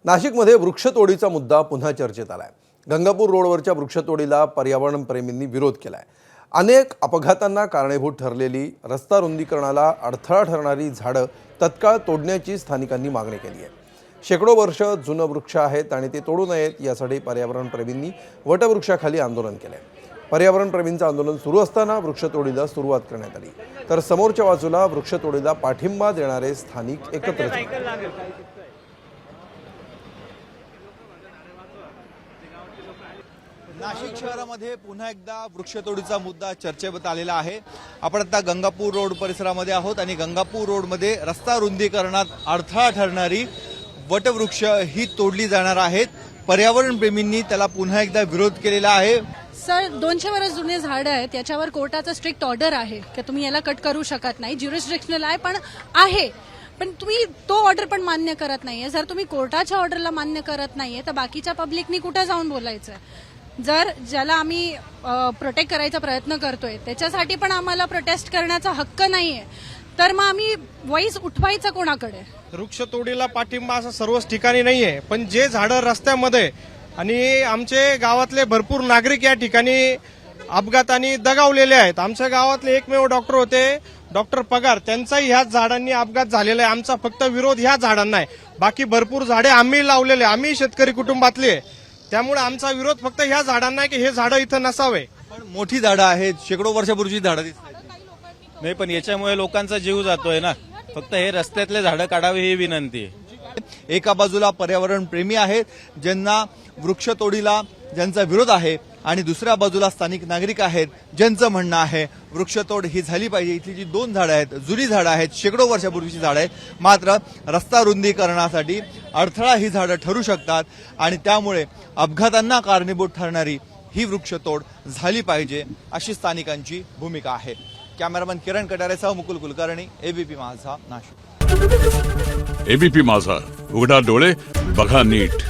नाशिकमध्ये वृक्षतोडीचा मुद्दा पुन्हा चर्चेत आलाय। गंगापूर रोडवरच्या वृक्षतोडीला पर्यावरणप्रेमींनी विरोध केलाय। अनेक अपघातांना कारणीभूत ठरलेली रस्ता रुंदीकरणाला अडथळा ठरणारी झाडं तत्काळ तोडण्याची स्थानिकांनी मागणी केली आहे। शेकडो वर्ष जुनं वृक्ष आहेत आणि ते तोडू नयेत यासाठी पर्यावरणप्रेमींनी वटवृक्षाखाली आंदोलन केलंय। पर्यावरणप्रेमींचं आंदोलन सुरू असताना वृक्षतोडीला सुरुवात करण्यात आली, तर समोरच्या बाजूला वृक्षतोडीला पाठिंबा देणारे स्थानिक एकत्र झाले। नाशिक शहरामध्ये पुन्हा एकदा वृक्षतोडीचा मुद्दा चर्चेत आलेला आहे। आपण आता गंगापूर रोड परिसरामध्ये आहोत आणि गंगापूर रोडमध्ये रस्ता रुंदीकरणात अडथळा ठरणारी वटवृक्ष ही तोडली जाणार आहेत। पर्यावरण प्रेमींनी त्याला पुन्हा एकदा विरोध केलेला आहे। सर, 200 वर्ष जुने झाड आहेत, याच्यावर कोर्टाचा स्ट्रिक्ट ऑर्डर आहे की तुम्ही याला कट करू शकत नाही। ज्युरिस्डिक्शनल आहे पण तुम्ही तो ऑर्डर पण मान्य करत नाहीये। जर तुम्ही कोर्टाच्या ऑर्डरला मान्य करत नाहीये तर बाकीच्या पब्लिकनी कुठे जाऊन बोलायचं? जर ज्याला आम्ही प्रोटेक्ट करायचा प्रयत्न करतोय त्याच्यासाठी पण आम्हाला प्रोटेस्ट करण्याचा हक्क नाहीये, तर मग आम्ही व्हॉइस उठवायचा कोणाकडे? वृक्षतोडीला पाठिंबा असं सर्वच ठिकाणी नाहीये, पण जे झाडं रस्त्यामध्ये आणि आमचे गावातले भरपूर नागरिक या ठिकाणी अपघाताने दगावलेले आहेत। आमच्या गावातले एकमेव डॉक्टर होते, डॉक्टर पगार, त्यांचाही ह्याच झाडांनी अपघात झालेला आहे। आमचा फक्त विरोध ह्या झाडांना आहे, बाकी भरपूर झाडे आम्ही लावलेले, आम्ही शेतकरी कुटुंबातले, त्यामुळे आमचा विरोध फक्त ह्या झाडांना आहे की हे झाडं इथं नसावे। पण मोठी झाडं आहेत, शेकडो वर्षापूर्वीची झाडं दिसतात। नाही, पण याच्यामुळे लोकांचा जीव जातोय ना। फक्त हे रस्त्यातले झाडं काढावे ही विनंती आहे। एका बाजूला पर्यावरण प्रेमी आहेत ज्यांना वृक्षतोडीला ज्यांचा विरोध आहे, आणि दुसऱ्या बाजूला स्थानिक नागरिक आहेत ज्यांचं म्हणणं आहे वृक्षतोड ही झाली पाहिजे। इथली जी 2 झाडं आहेत, जुनी झाडं आहेत, शेकडो वर्षापूर्वीची झाडं आहेत, मात्र रस्ता रुंदीकरणासाठी अडथळा ही झाडं ठरू शकतात आणि त्यामुळे अपघातांना कारणीभूत ठरणारी ही वृक्षतोड झाली पाहिजे, अशी स्थानिकांची भूमिका आहे। कॅमेरामन किरण कटारेसह मुकुल कुलकर्णी, एबीपी माझा, नाशिक। एबीपी माझा, उघडा डोळे बघा नीट।